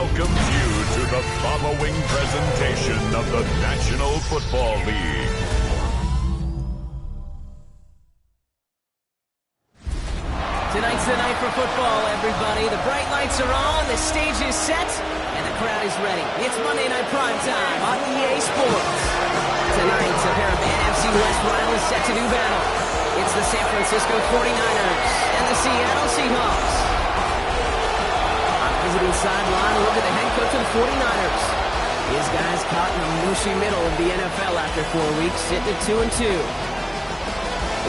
welcomes you to the following presentation of the National Football League. Tonight's the night for football, everybody. The bright lights are on, the stage is set, and the crowd is ready. It's Monday Night Primetime on EA Sports. Tonight, a pair of NFC West rivals set to do battle. It's the San Francisco 49ers and the Seattle Seahawks. On the visiting sideline, look at the head coach of the 49ers. His guys caught in the mushy middle of the NFL after 4 weeks, sitting at 2-2.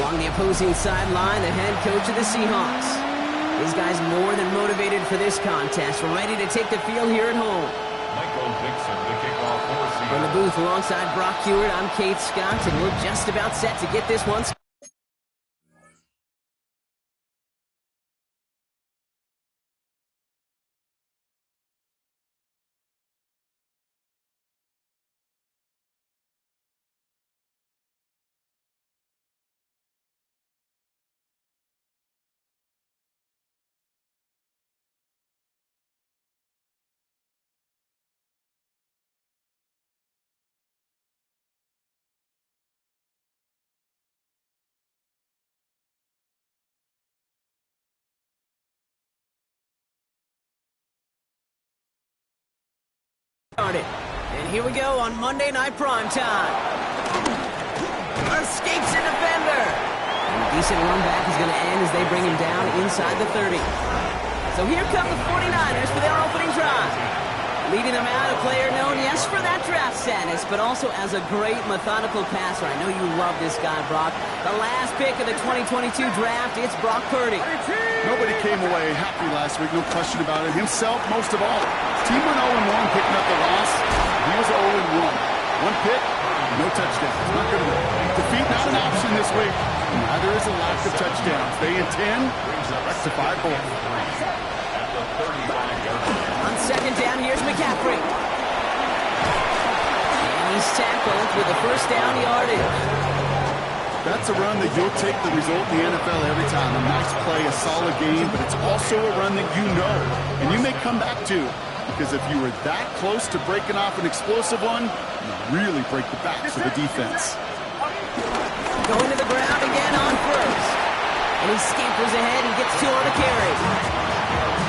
Along the opposing sideline, the head coach of the Seahawks. His guys more than motivated for this contest, ready to take the field here at home. From the booth alongside Brock Hewitt, I'm Kate Scott, and we're just about set to get this one started. And here we go on Monday Night Primetime. Escapes a defender. And a decent run back is going to end as they bring him down inside the 30. So here come the 49ers for their opening drive. Leading them out, a player known, yes, for that draft status, but also as a great methodical passer. I know you love this guy, Brock. The last pick of the 2022 draft, it's Brock Purdy. Nobody came away happy last week, no question about it. Himself, most of all. Team went 0-1, picking up the loss. He was 0-1. One pick, no touchdowns. Not good enough. Defeat not an option this week. Neither is a lack of touchdowns. They intend to rectify both. On second down, here's McCaffrey. And he's tackled with the first down yardage. That's a run that you'll take the result in the NFL every time. A nice play, a solid game, but it's also a run that you know, and you may come back to. Because if you were that close to breaking off an explosive one, you really break the backs of the defense. Going to the ground again on first. And he scampers ahead and gets two on the carry.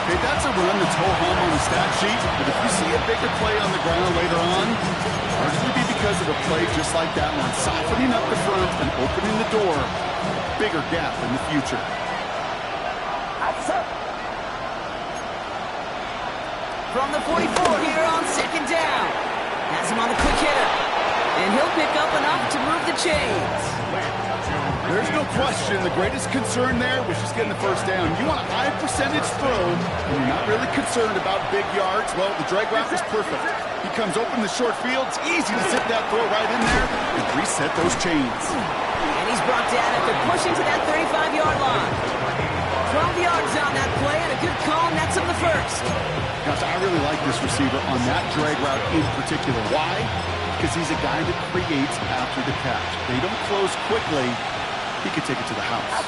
Okay, that's a run that's ho-hum on the stat sheet, but if you see a bigger play on the ground later on, largely be because of a play just like that one, softening up the front and opening the door, bigger gap in the future. From the 44 here on second down. Has him on the quick hitter. And he'll pick up enough to move the chains. There's no question the greatest concern there was just getting the first down. You want a high percentage throw, and you're not really concerned about big yards. Well, the drag route was perfect. He comes open the short field. It's easy to zip that throw right in there and reset those chains. And he's brought down after pushing to that 35-yard line. 12 yards on that play, and a good call nets him the first. Gosh, I really like this receiver on that drag route in particular. Why? Because he's a guy that creates after the catch. They don't close quickly. He could take it to the house.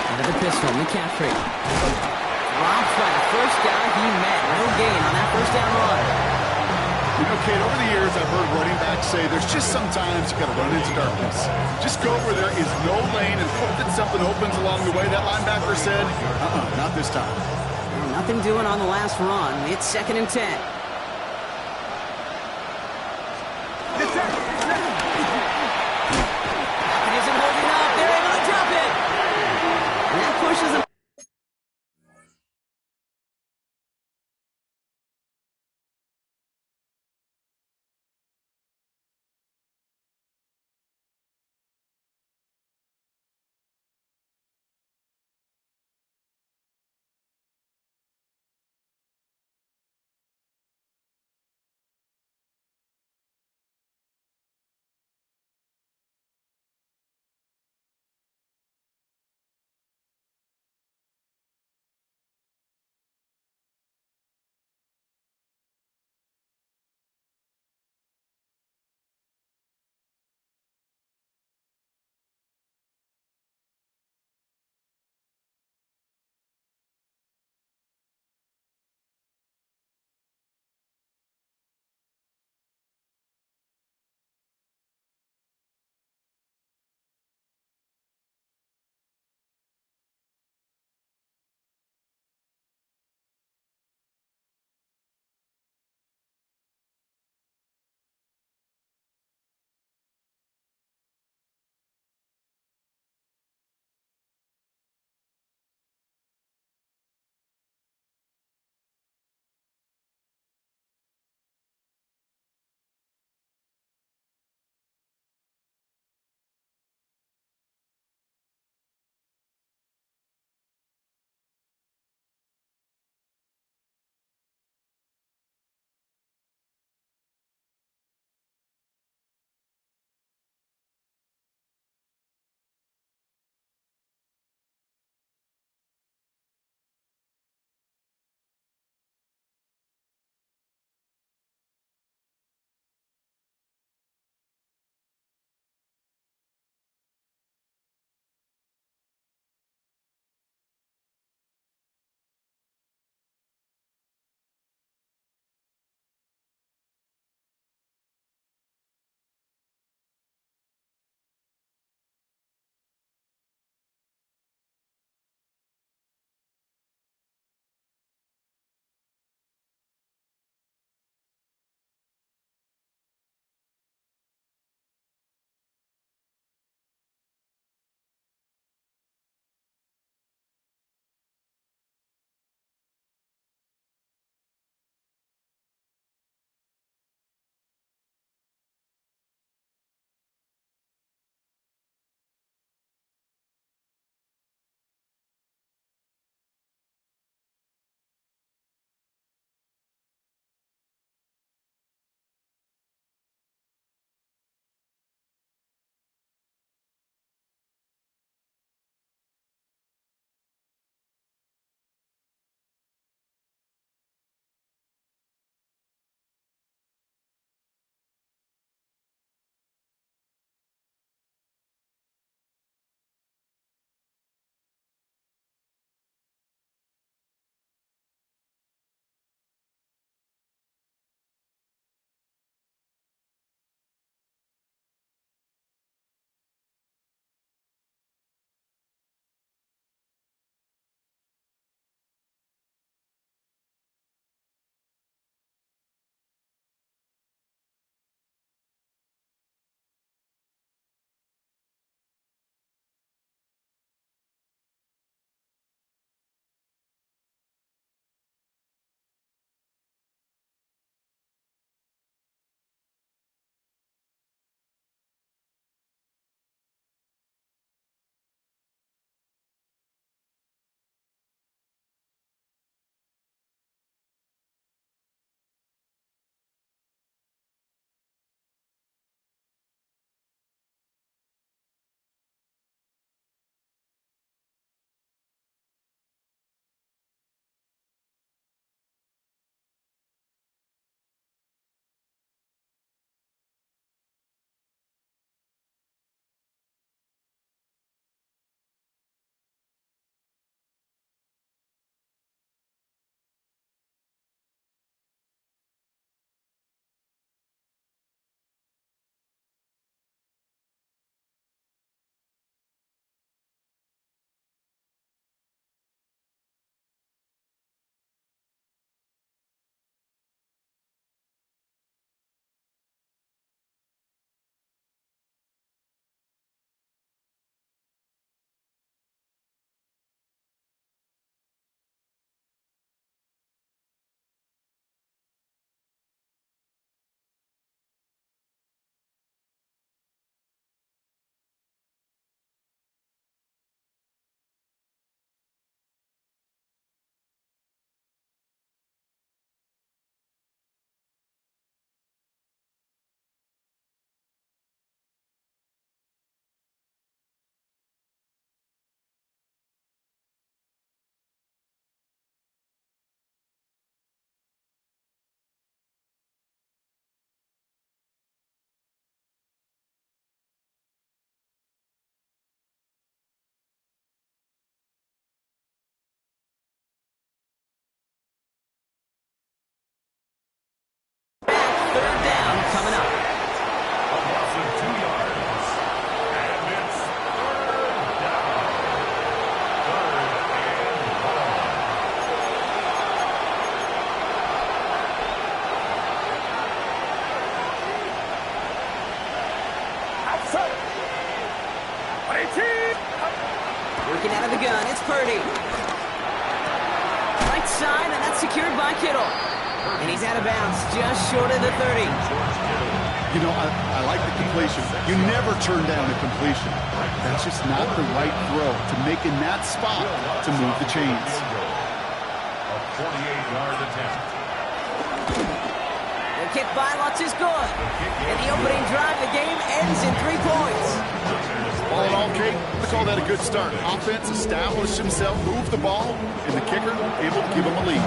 Into the pistol, McCaffrey. Drops by the first guy he met. No gain on that first down run. You know, Kate, over the years, I've heard running backs say there's just sometimes you got to run into darkness. Just go where there is no lane and hope that something opens along the way. That linebacker said, not this time. Nothing doing on the last run. It's 2nd and 10. Working out of the gun, it's Purdy. Right side, and that's secured by Kittle. And he's out of bounds, just short of the 30. You know, I like the completion. You never turn down a completion. That's just not the right throw to make in that spot to move the chains. A 48-yard attempt. The kick by Lutz is good. And the opening drive, the game ends in 3 points. All in all, Kate, I call that a good start. Offense established himself, moved the ball, and the kicker able to give him a lead.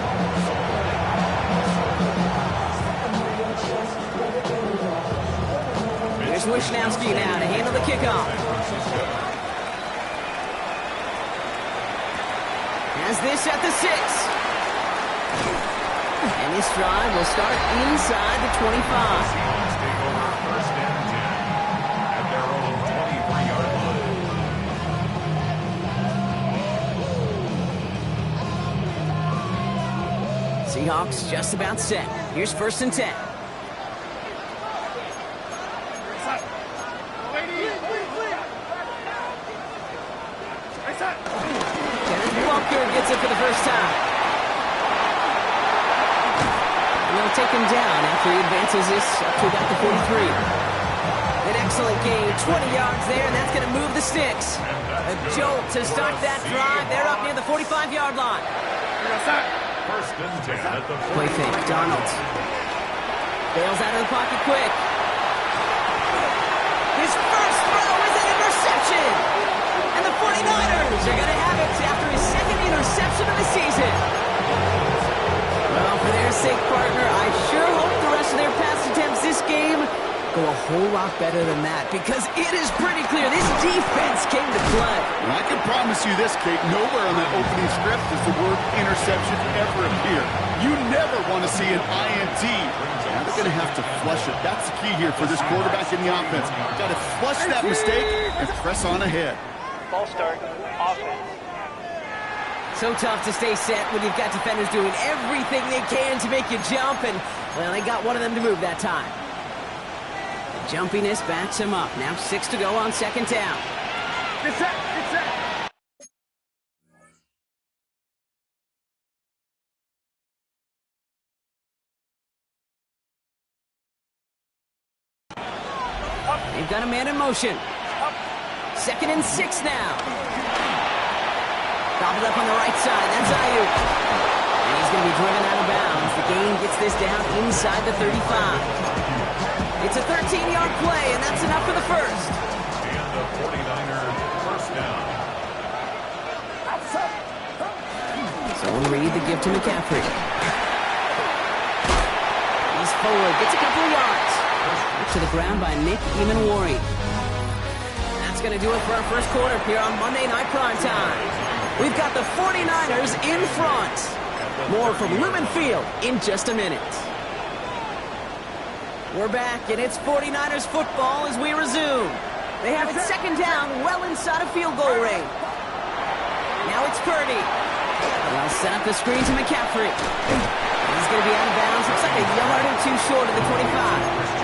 Here's Wishnowski now to handle the kickoff. Has this at the 6. And this drive will start inside the 25. Seahawks take over first and 10 at their own 23-yard line. Seahawks just about set. Here's first and 10. Gets it for the first time. And they'll take him down after he advances this up to about the 43. An excellent gain, 20 yards there, and that's going to move the sticks. A jolt to start that drive. They're up near the 45-yard line. First and 10 at the 40. Play fake, Donald. Bails out of the pocket quick. His first throw is an interception. And the 49ers are going to have it after his second interception of the season. Well, for their sake, partner, I sure hope the rest of their pass attempts this game go a whole lot better than that, because it is pretty clear this defense came to play. And I can promise you this, Kate, nowhere on that opening script does the word interception ever appear. You never want to see an INT. Now they're going to have to flush it. That's the key here for this quarterback in the offense. Got to flush that mistake and press on ahead. Ball start, offense. So tough to stay set when you've got defenders doing everything they can to make you jump, and, well, they got one of them to move that time. The jumpiness backs him up. Now 6 to go on second down. Get set, get set. They've got a man in motion. 2nd and 6 now. Gobbled up on the right side. That's Ayuk. And he's going to be driven out of bounds. The gain gets this down inside the 35. It's a 13-yard play, and that's enough for the first. And the 49ers first down. So we'll read the give to McCaffrey. He's forward. Gets a couple of yards. To the ground by Nick Emanwari. That's going to do it for our first quarter here on Monday Night Primetime. We've got the 49ers in front. More from Lumen Field in just a minute. We're back, and it's 49ers football as we resume. They have it second down, well inside of field goal range. Now it's Purdy. They'll set up the screen to McCaffrey. He's going to be out of bounds. Looks like a yard or two short of the 25.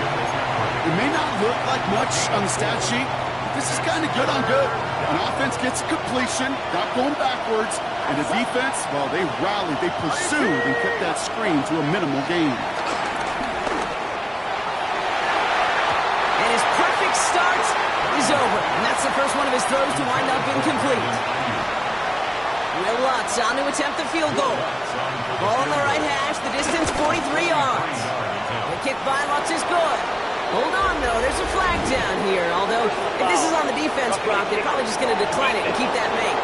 It may not look like much on the stat sheet, but this is kind of good on good. An offense gets a completion, not going backwards, and the defense, well, they rallied, they pursued, and kept that screen to a minimal gain. And his perfect start is over, and that's the first one of his throws to wind up incomplete. Will Lutz on to attempt the field goal. Ball on the right hash, the distance 43 yards. The kick by Lutz is good. Hold on, though. There's a flag down here. Although, if this is on the defense, Brock, they're probably just going to decline it and keep that make.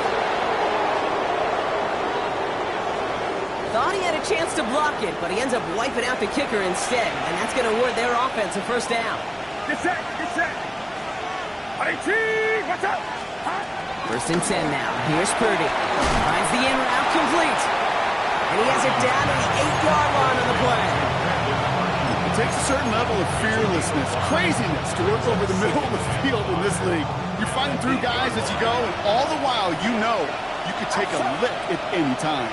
Thought he had a chance to block it, but he ends up wiping out the kicker instead. And that's going to award their offense a first down. Get set, get set. What's up? First and 10 now. Here's Purdy. Finds the in route complete. And he has it down to the 8-yard line on the play. It takes a certain level of fearlessness, craziness to work over the middle of the field in this league. You're fighting through guys as you go, and all the while you know you could take a lick at any time.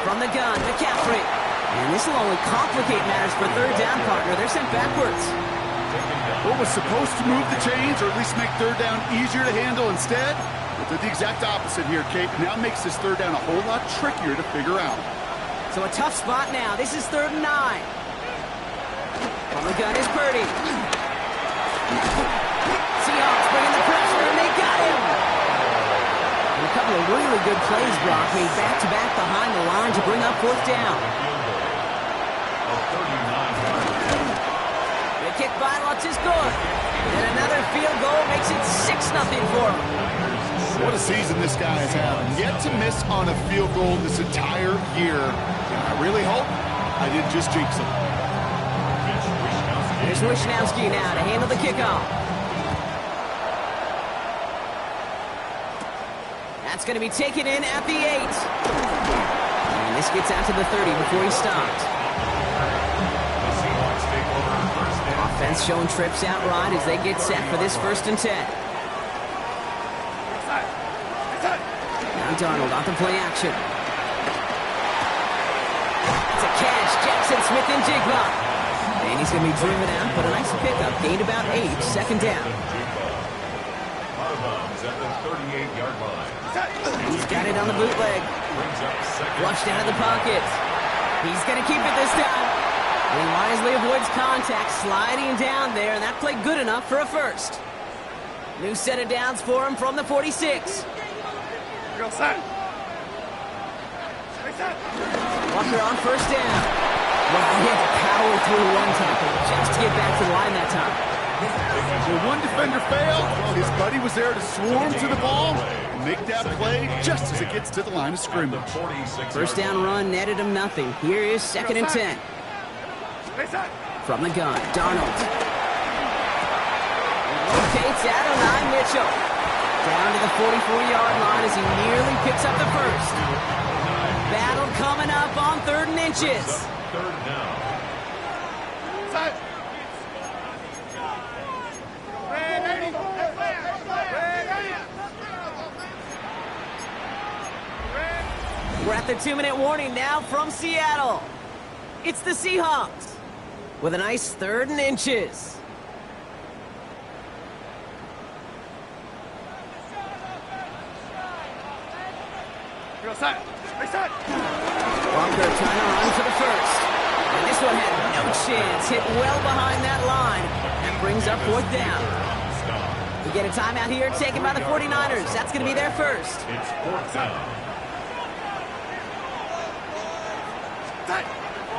From the gun, McCaffrey. And this will only complicate matters for third down, partner. They're sent backwards. was supposed to move the chains, or at least make third down easier to handle instead. But did the exact opposite here, Kate. Now makes this third down a whole lot trickier to figure out. So a tough spot now. This is 3rd and 9. On the gun is Purdy. Seahawks bringing the pressure, and they got him. And a couple of really good plays, Brock, made back-to-back behind the line to bring up 4th down. The kick by Lutz is good. And another field goal makes it 6-0 for him. What a season this guy has had. Yet to miss on a field goal this entire year. And I really hope I didn't just jinx him. Here's Wishnowski now to handle the kickoff. That's going to be taken in at the 8. And this gets out to the 30 before he stops. Offense showing trips out right as they get set for this 1st and 10. Now Darnold off the play action. It's a catch. Jackson Smith and Jigba. And he's going to be driven out, but a nice pickup. Gained about 8. 2nd down. He's got it on the bootleg. Flushed out of the pocket. He's going to keep it this time. And he wisely avoids contact, sliding down there, and that played good enough for a 1st. New set of downs for him from the 46. Walker on 1st down. Well, he had to power through one tackle just to get back to the line that time. When one defender failed, his buddy was there to swarm to the ball and make that play just as it gets to the line of scrimmage. 1st down run netted him nothing. Here is 2nd and 10. From the gun, Darnold. Rotates Adonai Mitchell. Down to the 44-yard line as he nearly picks up the 1st. Battle coming up on 3rd and inches. We're at the 2-minute warning now from Seattle. It's the Seahawks with a nice 3rd and inches. Walker trying to run for the 1st. And this one had no chance. Hit well behind that line. And brings up 4th down. We get a timeout here taken by the 49ers. That's going to be their 1st. It's 4th down.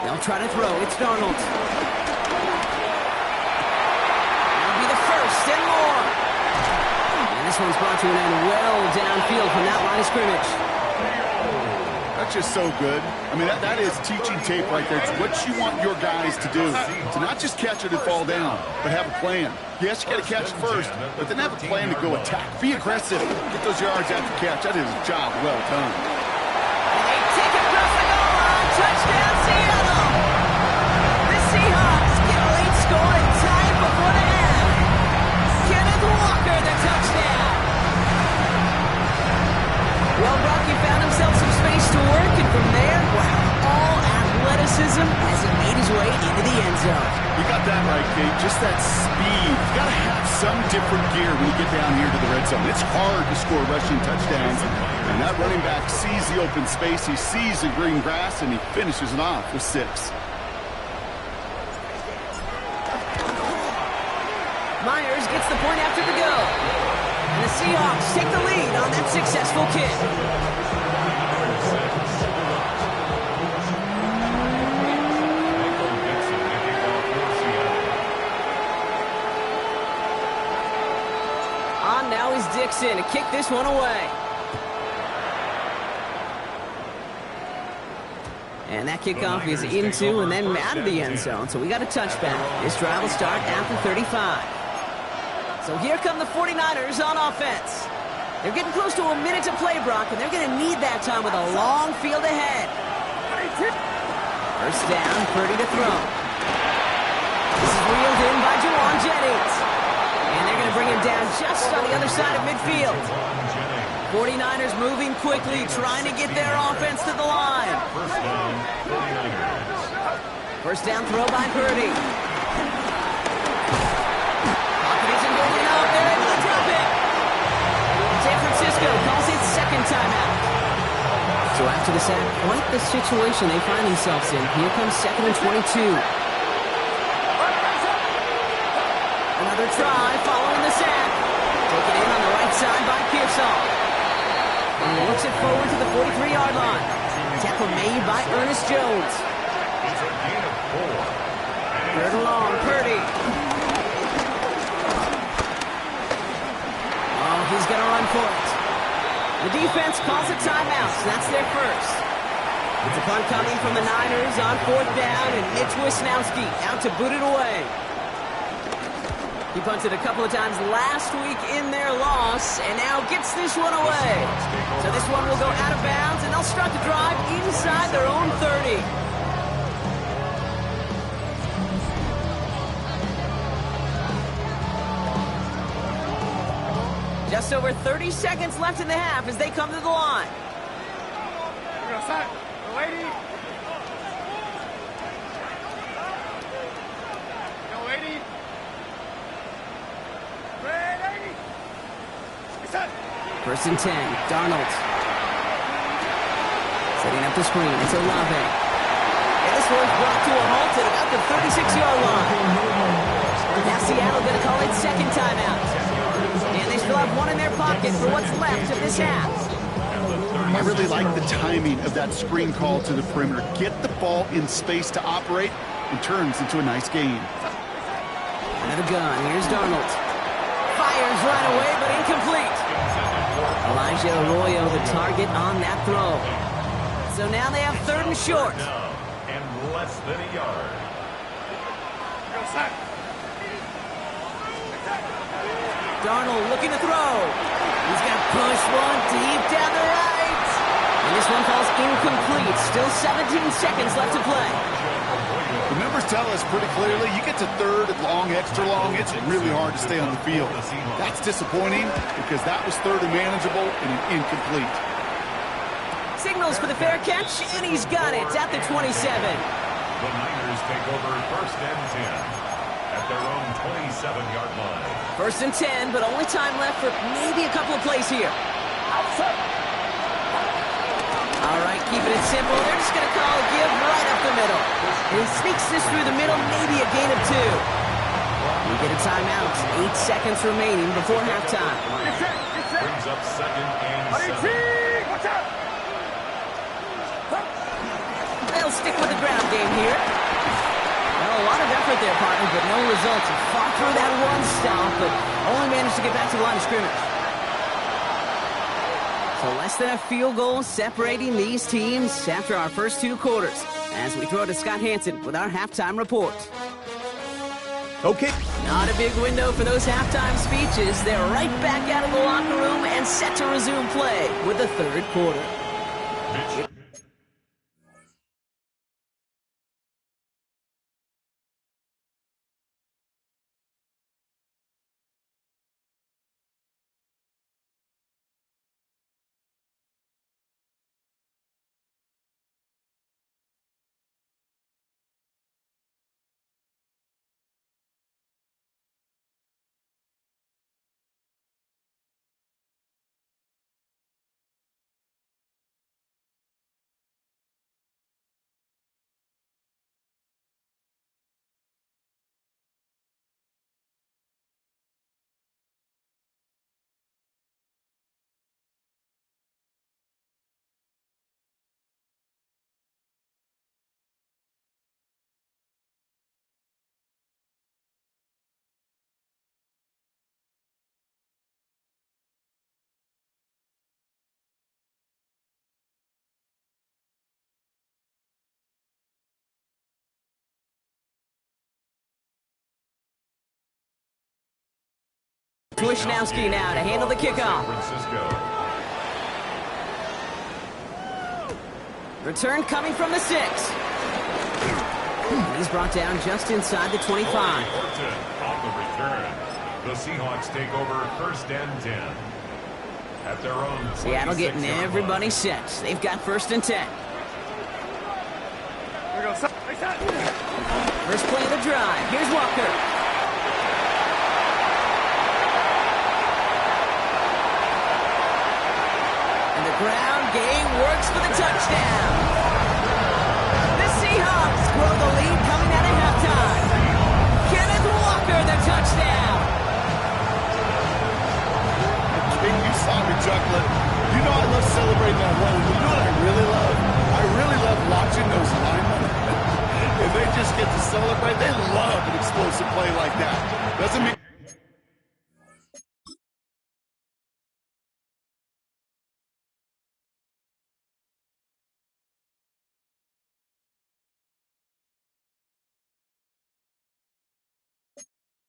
They'll try to throw. It's Darnold. That'll be the 1st and more. And this one's brought to an end well downfield from that line of scrimmage. That's just so good. I mean, that is teaching tape right there. It's what you want your guys to do. To not just catch it and fall down, but have a plan. Yes, you got to catch it first, but then have a plan to go attack. Be aggressive. Get those yards after catch. That is a job well done. They take it across the goal line. Touchdown, Seattle. The Seahawks get a late score and tie it before the half. Kenneth Walker, the touchdown. Well, Brock, he found himself some space to work, and from there, wow, all athleticism as he made his way into the end zone. You got that right, Kate. Just that speed. You got to have some different gear when you get down here to the red zone. It's hard to score rushing touchdowns, and that running back sees the open space, he sees the green grass, and he finishes it off with 6. Myers gets the point after the go. And the Seahawks take the lead on that successful kick. On now is Dixon to kick this one away. And that kickoff is into and then out of the end zone. So we got a touchback. This drive will start after 35. So here come the 49ers on offense. They're getting close to a minute to play, Brock, and they're going to need that time with a long field ahead. 1st down, Purdy to throw. This is reeled in by Juwan Jennings. And they're going to bring him down just on the other side of midfield. 49ers moving quickly, trying to get their offense to the line. 1st down throw by Purdy. After the sack, quite the situation they find themselves in. Here comes 2nd and 22. Another try following the sack. Taken in on the right side by Pearsall. And he looks it forward to the 43-yard line. Tackle made by Ernest Jones. It's a gain of 4. 3rd and long, Purdy. Oh, he's going to run for it. The defense calls a timeout, so that's their first. It's a punt coming from the Niners on 4th down, and Mitch Wisnowski out to boot it away. He punted a couple of times last week in their loss, and now gets this one away. So this one will go out of bounds, and they'll start the drive inside their own 30. Just over 30 seconds left in the half as they come to the line. First and 10, Darnold. Setting up the screen, it's Olave. And this one's brought to a halt at about the 36-yard line. Now Seattle going to call it second timeout. And they still have one in their pocket for what's left of this half. I really like the timing of that screen call to the perimeter. Get the ball in space to operate and turns into a nice gain. Another gun, here's Darnold. Fires right away, but incomplete. Elijah Arroyo, the target on that throw. So now they have 3rd and short. And less than a yard. Darnold looking to throw. He's got to push one deep down the right. And this one falls incomplete. Still 17 seconds left to play. The numbers tell us pretty clearly, you get to 3rd and long, extra long, it's really hard to stay on the field. That's disappointing because that was 3rd and manageable and an incomplete. Signals for the fair catch, and he's got it at the 27. The Niners take over 1st and 10 at their own 27-yard line. 1st and 10, but only time left for maybe a couple of plays here. All right, keeping it simple. They're just going to call a give right up the middle. And he sneaks this through the middle, maybe a gain of 2. We get a timeout. 8 seconds remaining before halftime. Brings up 2nd and 7. They'll stick with the ground game here. Well, a lot of effort there, partner, but no results. He fought through that one stop, but only managed to get back to the line of scrimmage. So less than a field goal separating these teams after our first 2 quarters. As we throw to Scott Hansen with our halftime report. Okay. Not a big window for those halftime speeches. They're right back out of the locker room and set to resume play with the 3rd quarter. Wisnowski now to handle the kickoff. Return coming from the 6. And he's brought down just inside the 25. On the return, the Seahawks take over 1st and 10 at their own. Seattle getting everybody set. They've got 1st and 10. First play of the drive. Here's Walker. Ground game, works for the touchdown. The Seahawks grow the lead coming out of halftime. Kenneth Walker, the touchdown. King, you saw me chuckling. You know I love celebrating that run. You know what I really love? I really love watching those linemen. If they just get to celebrate, they love an explosive play like that. Doesn't mean...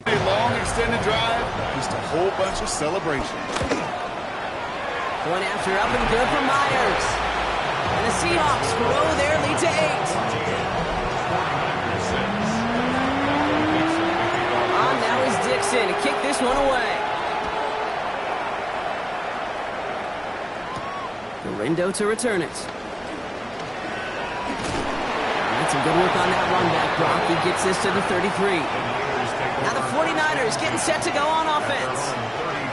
A long extended drive, just a whole bunch of celebration. Point after up and good for Myers. And the Seahawks grow their lead to 8. On now is Dixon to kick this one away. Gorindo to return it. That's some good work on that run back, Brock. He gets this to the 33. Now the 49ers getting set to go on offense.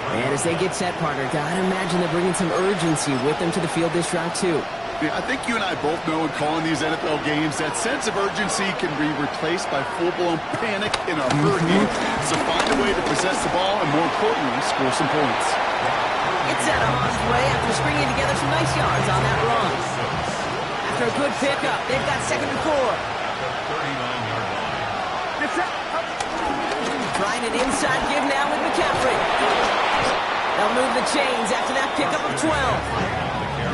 And as they get set, partner, gotta imagine they're bringing some urgency with them to the field this drive, too. Yeah, I think you and I both know in calling these NFL games that sense of urgency can be replaced by full-blown panic in a hurry. So find a way to possess the ball and, more importantly, score some points. It's out of harm's way after stringing together some nice yards on that run. After a good pickup, they've got 2nd and 4. Trying an inside give now with McCaffrey. They'll move the chains after that pickup of 12.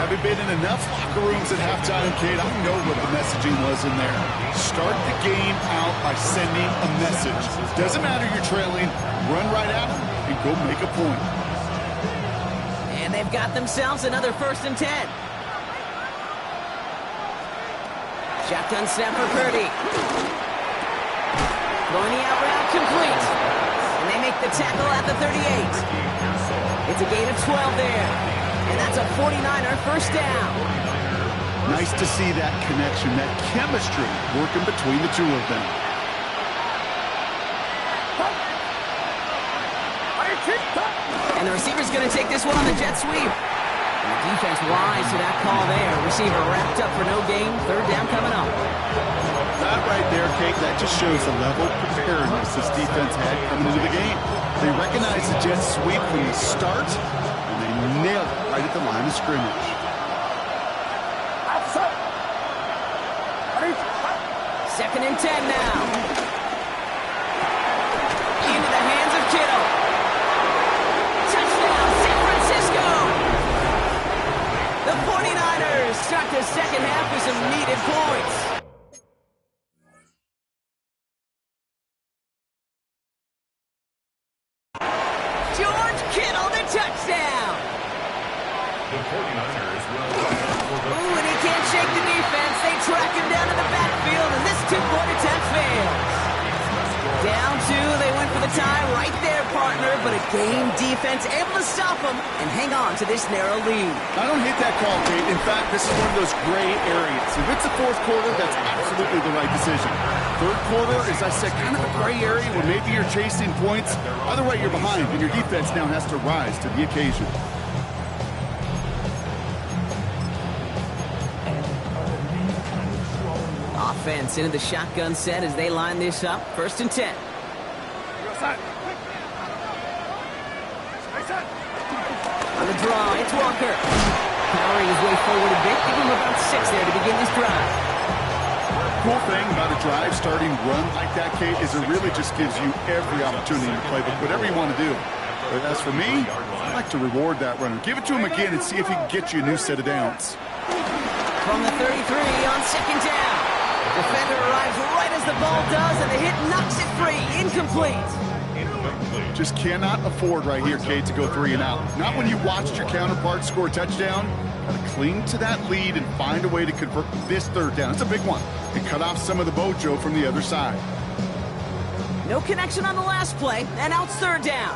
Having been in enough locker rooms at halftime, Kate, I know what the messaging was in there. Start the game out by sending a message. Doesn't matter you're trailing, run right at them and go make a point. And they've got themselves another 1st and 10. Shotgun snap for Purdy. Throwing the out route complete. And they make the tackle at the 38. It's a gain of 12 there. And that's a 49er 1st down. Nice to see that connection, that chemistry working between the two of them. And the receiver's going to take this one on the jet sweep. And the defense wise to that call there. Receiver wrapped up for no gain. 3rd down coming up. That right there, Kate, that just shows the level of preparedness this defense had coming into the game. They recognized the jet sweep from the start, and they nailed it right at the line of scrimmage. 2nd and 10 now. Into the hands of Kittle. Touchdown, San Francisco! The 49ers start the 2nd half with some needed points. George Kittle, the touchdown! The 49ers will come up for the... Ooh, and he can't shake the defense. They track him down in the backfield, and this 2-point attempt fails. Down 2, they went for the tie right there, partner, but a game defense able to stop them and hang on to this narrow lead. I don't hate that call, Kate. In fact, this is one of those gray areas. If it's the 4th quarter, that's absolutely the right decision. 3rd quarter, as I said, kind of a gray area where maybe you're chasing points. Either way, you're behind, and your defense now has to rise to the occasion. Offense into the shotgun set as they line this up. 1st and 10. On the draw, it's Walker. Powering his way forward a bit. Give him about 6 there to begin this drive. Cool thing about a drive starting run like that, Kate, is it really just gives you every opportunity to play whatever you want to do. But as for me, I like to reward that runner. Give it to him again and see if he can get you a new set of downs. From the 33 on 2nd down. Defender arrives right as the ball does, and the hit knocks it free. Incomplete. Just cannot afford right here, Kate, to go 3 and out. Not when you watched your counterpart score a touchdown. Got to cling to that lead and find a way to convert this 3rd down. It's a big one. And cut off some of the mojo from the other side. No connection on the last play, and out 3rd down.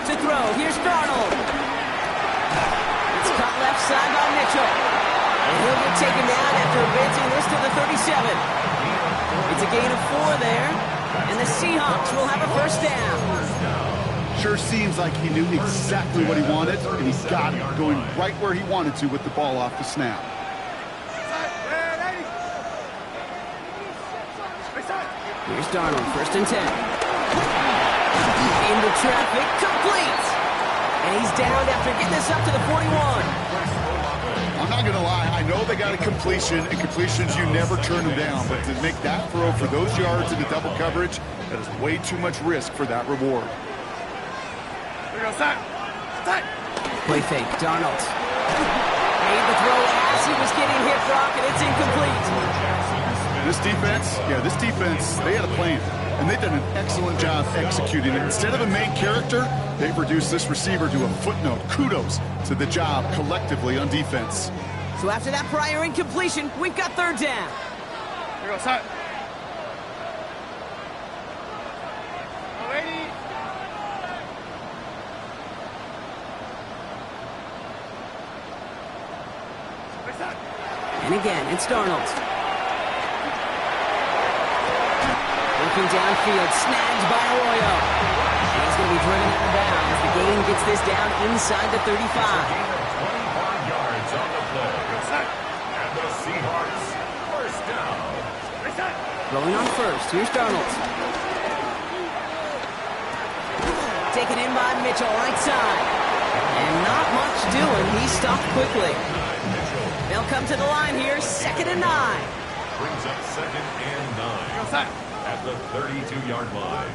To throw, here's Darnold. It's cut left side by Mitchell. And he'll get taken down after advancing this to the 37. It's a gain of 4 there. And the Seahawks will have a first down. Sure seems like he knew exactly what he wanted, and he got it, going right where he wanted to with the ball off the snap. Here's Darnold, 1st and 10. Into traffic, complete. And he's down after getting this up to the 41. I'm not going to lie, I know they got a completion, and completions, you never turn them down. But to make that throw for those yards into double coverage, that is way too much risk for that reward. Play fake, Darnold. Made the throw as he was getting hit, Brock, and it's incomplete. This defense, they had a plan, and they've done an excellent job executing it. Instead of a main character, they've reduced this receiver to a footnote. Kudos to the job collectively on defense. So after that prior incompletion, we've got 3rd down. Here goes that. And again, it's Darnold. Looking downfield, snagged by Arroyo. And he's going to be driven out of bounds as the game gets this down inside the 35. 25 yards on the play. And the Seahawks, first down. Rolling on 1st, here's Darnold. Taken in by Mitchell, right side. And not much doing, he stopped quickly. They'll come to the line here, 2nd and 9. Brings up 2nd and 9 at the 32-yard line.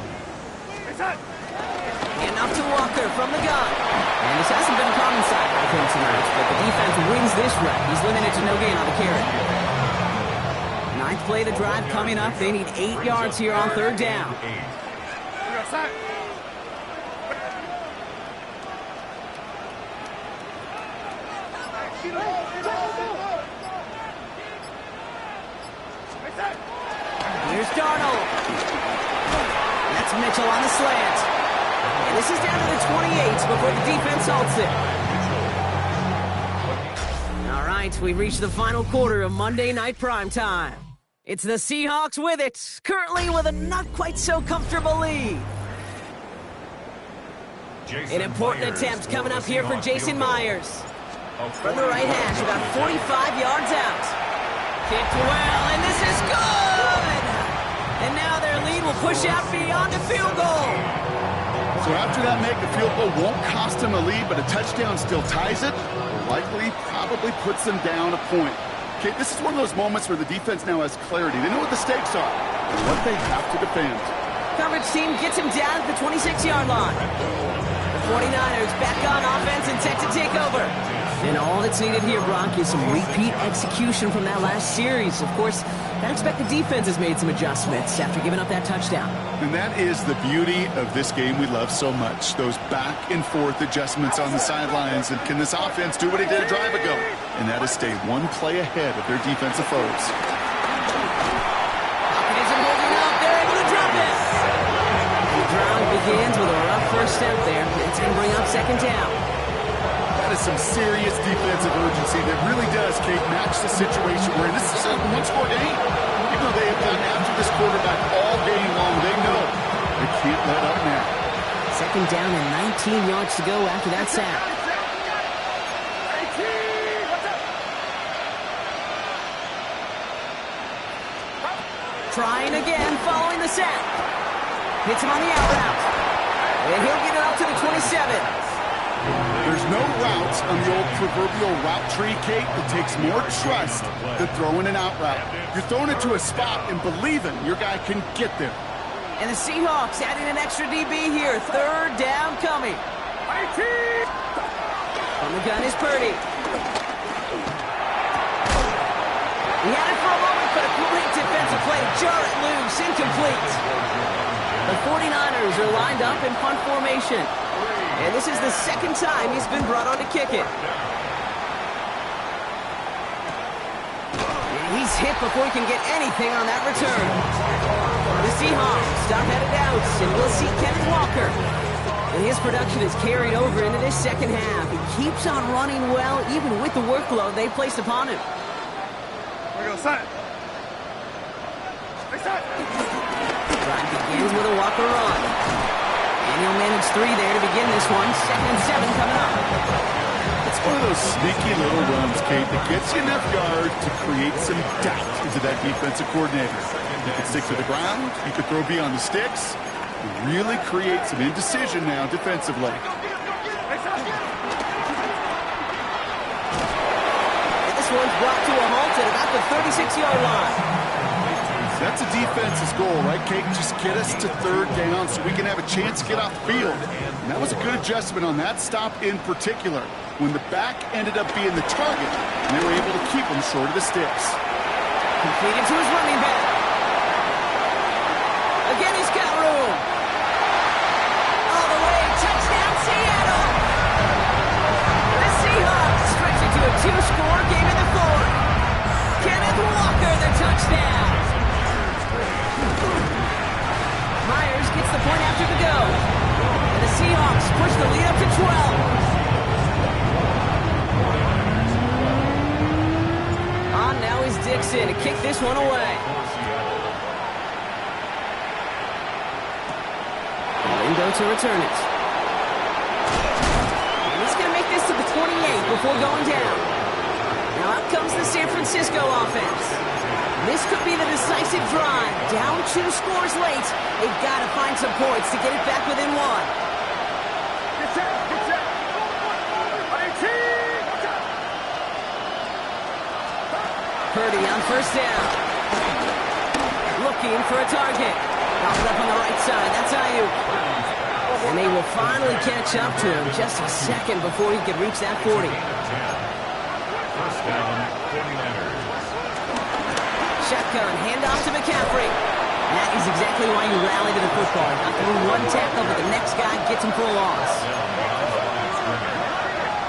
Enough to Walker from the gun. And this hasn't been a common sight with him tonight, but the defense wins this rep. He's limited to no gain on the carry. 9th play of the drive coming up. They need 8 yards here on 3rd down. Here's Darnold. That's Mitchell on the slant. And this is down to the 28 before the defense halts it. All right, we've reached the final quarter of Monday Night Primetime. It's the Seahawks with it, currently with a not quite so comfortable lead. An important attempt coming up here for Jason Myers. From the right hash, about 45 yards out. Kicked well, and this is good! And now their lead will push out beyond a field goal. So after that make, the field goal won't cost them a lead, but a touchdown still ties it, or likely probably puts them down a point. Okay, this is one of those moments where the defense now has clarity. They know what the stakes are and what they have to defend. Coverage team gets him down at the 26-yard line. The 49ers back on offense and set to take over. And all that's needed here, Brock, is some repeat execution from that last series. Of course, I expect the defense has made some adjustments after giving up that touchdown. And that is the beauty of this game we love so much. Those back and forth adjustments on the sidelines. And can this offense do what it did a drive ago? And that is stay one play ahead of their defensive foes. Pocket isn't holding up. They're able to drop it. The drive begins with a rough first step there. It's going to bring up 2nd down. That is some serious defensive urgency that really does, Kate, match the situation we're in. This is a one-score game. Even though they have gotten after this quarterback all game long, they know they can't let up now. 2nd down and 19 yards to go after that sack. Trying again, following the sack. Hits him on the out route. And he'll get it up to the 27. There's no route on the old proverbial route tree, Kate, that takes more trust than throwing an out route. You're throwing it to a spot and believing your guy can get there. And the Seahawks adding an extra DB here. 3rd down coming. On the gun is Purdy. He had it for a moment, but a great defensive play to jar it loose. Incomplete. The 49ers are lined up in punt formation. And this is the 2nd time he's been brought on to kick it. And he's hit before he can get anything on that return. The Seahawks stop headed out, and we'll see Kenneth Walker. And his production is carried over into this 2nd half. He keeps on running well, even with the workload they placed upon him. Drive begins with a Walker run. And he'll manage 3 there to begin this one. 2nd and 7 coming up. It's one of those sneaky little runs, Kate, that gets you enough yards to create some doubt into that defensive coordinator. You can stick to the ground. You can throw beyond the sticks. You really create some indecision now defensively. This one's brought to a halt at about the 36-yard line. That's a defense's goal, right, Kate? Just get us to 3rd down so we can have a chance to get off the field. And that was a good adjustment on that stop in particular, when the back ended up being the target, and they were able to keep him short of the sticks. Completed to his running back. Again, he's got room. All the way, touchdown, Seattle! The Seahawks stretch it to a 2-score game in the 4th. Kenneth Walker, the touchdown. Myers gets the point after the go. And the Seahawks push the lead up to 12. On now is Dixon to kick this one away. Lindo to return it. And he's going to make this to the 28 before going down. Now out comes the San Francisco offense. This could be the decisive drive. Down 2 scores late. They've got to find some points to get it back within 1. Get set, get set. 18. Purdy on 1st down. Looking for a target. Knocked up on the right side. That's Ayuk. And they will finally catch up to him just a second before he could reach that 40. 1st down, 49ers. Shotgun, handoff to McCaffrey. That is exactly why you rally to the football. Not through 1 tackle, but the next guy gets him for a loss.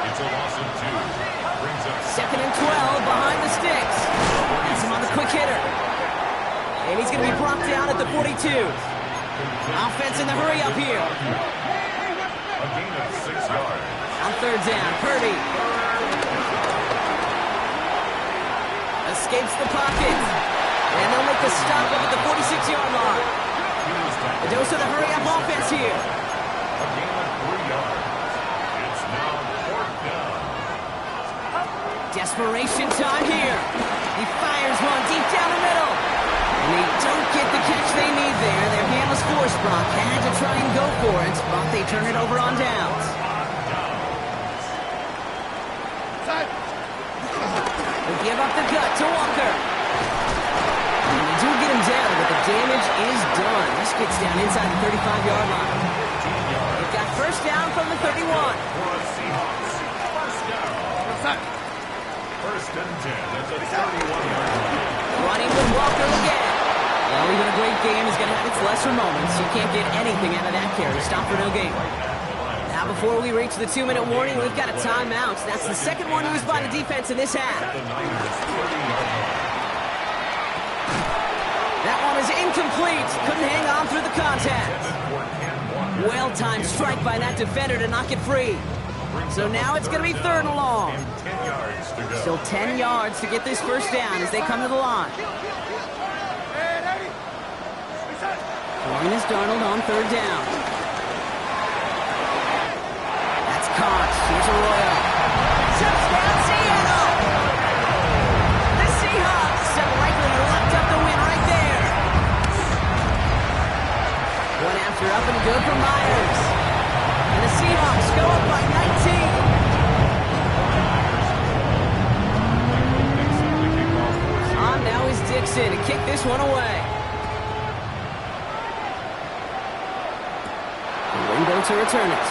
It's a loss of 2. Brings up 2nd and 12 behind the sticks. That's him on the quick hitter. And he's going to be brought down at the 42. Offense in the hurry up here. a gain of 6 yards. On 3rd down, Purdy escapes the pocket. And they'll make the stop up at the 46-yard line. A dose of the hurry-up offense here. A gain of 3 yards. It's now 4th down. Desperation time here. He fires one deep down the middle. And they don't get the catch they need there. Their hand was forced. Brock had to try and go for it, but they turn it over on downs. They give up the gut to Walker. And they do get him down, but the damage is done. This gets down inside the 35-yard line. They've got 1st down from the 31. For the Seahawks. 1st down. 1st and 10 at the 31-yard line. Running with Walker again. Well, even a great game is going to have its lesser moments. You can't get anything out of that carry. Stop for no gain. Now, before we reach the 2-minute warning, we've got a timeout. That's the 2nd one used by the defense in this half. The Niners 30-yard line. That one is incomplete. Couldn't hang on through the contact. Well-timed strike by that defender to knock it free. So now it's going to be 3rd and long. 10 yards to go. Still 10 yards to get this 1st down as they come to the line. Linus Darnold on 3rd down. That's caught. Here's Arroyo. Touchdown, Seattle! The Seahawks have likely locked up the win right there. One after up and good for Myers. And the Seahawks go up by 19. On now is Dixon to kick this one away. Lindo to return it.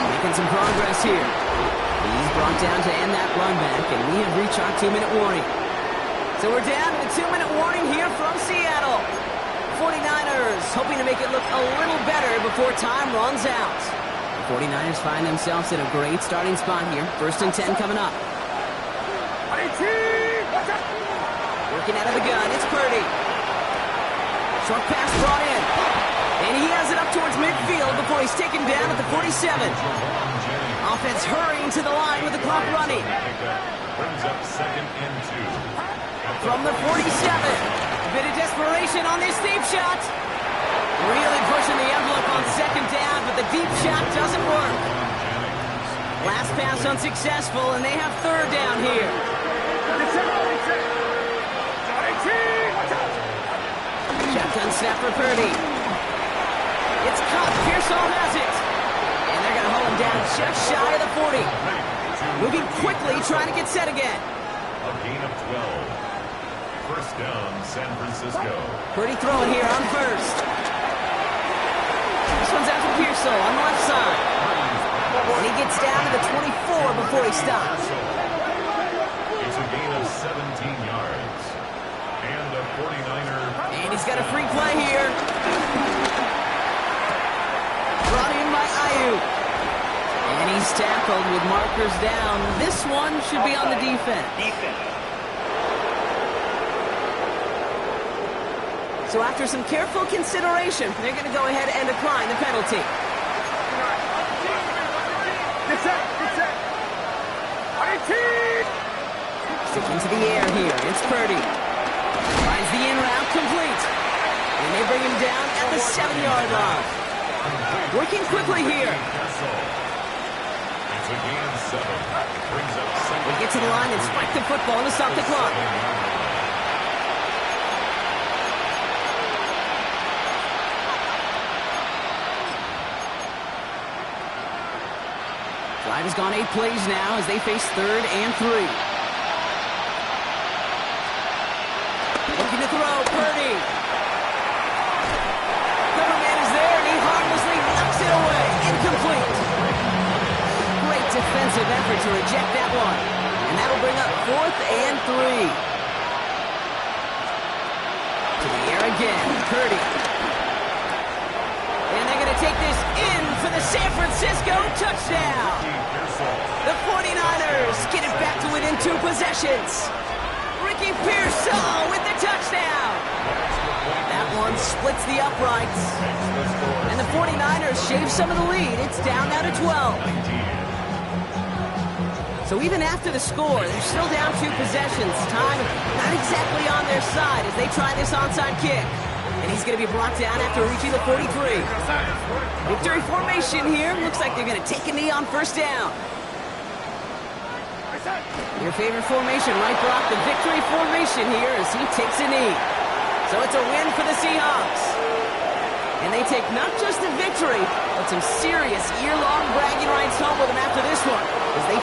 Making some progress here. He's brought down to end that run back, and we have reached our 2-minute warning. So we're down to the 2-minute warning here from Seattle. 49ers hoping to make it look a little better before time runs out. The 49ers find themselves in a great starting spot here. 1st and 10 coming up. Working out of the gun, it's Purdy. Short pass brought in. And he has it up towards midfield before he's taken down at the 47. Offense hurrying to the line with the clock running. Brings up 2nd and 2. From the 47. Bit of desperation on this deep shot. Really pushing the envelope on second down, but the deep shot doesn't work. Last pass unsuccessful, and they have third down here. Shotgun snap for Purdy. It's caught. Pearsall has it. And they're going to hold him down just shy of the 40. Moving quickly, trying to get set again. A gain of 12. First down, San Francisco. Purdy throwing here on first. This one's out to Pearsall on the left side. And he gets down to the 24 before he stops. It's a gain of 17 yards. And a 49er. And he's got a free play here. Brought in by Ayuk. And he's tackled with markers down. This one should be on the defense. So after some careful consideration, they're going to go ahead and decline the penalty. Sticking to the air here. It's Purdy. Finds the in route complete. And they bring him down at the 7-yard line. Working quickly here. It's a gain of 7. Brings up second. They get to the line and spike the football to stop the clock. Drive has gone 8 plays now as they face 3rd and 3. Looking to throw, Purdy. Cover man is there, and he harmlessly knocks it away. Incomplete. Great defensive effort to reject that one. And that'll bring up 4th and 3. To the air again, Purdy. And they're going to take this in for the San Francisco touchdown. The 49ers get it back to within 2 possessions. Ricky Pearsall with the touchdown. That one splits the uprights. And the 49ers shave some of the lead. It's down now to 12. So even after the score, they're still down 2 possessions. Time not exactly on their side as they try this onside kick. And he's going to be brought down after reaching the 43. Victory formation here. Looks like they're going to take a knee on first down. Your favorite formation, right, Brock? The victory formation here as he takes a knee. So it's a win for the Seahawks. And they take not just the victory, but some serious year-long bragging rights home with them after this one, as they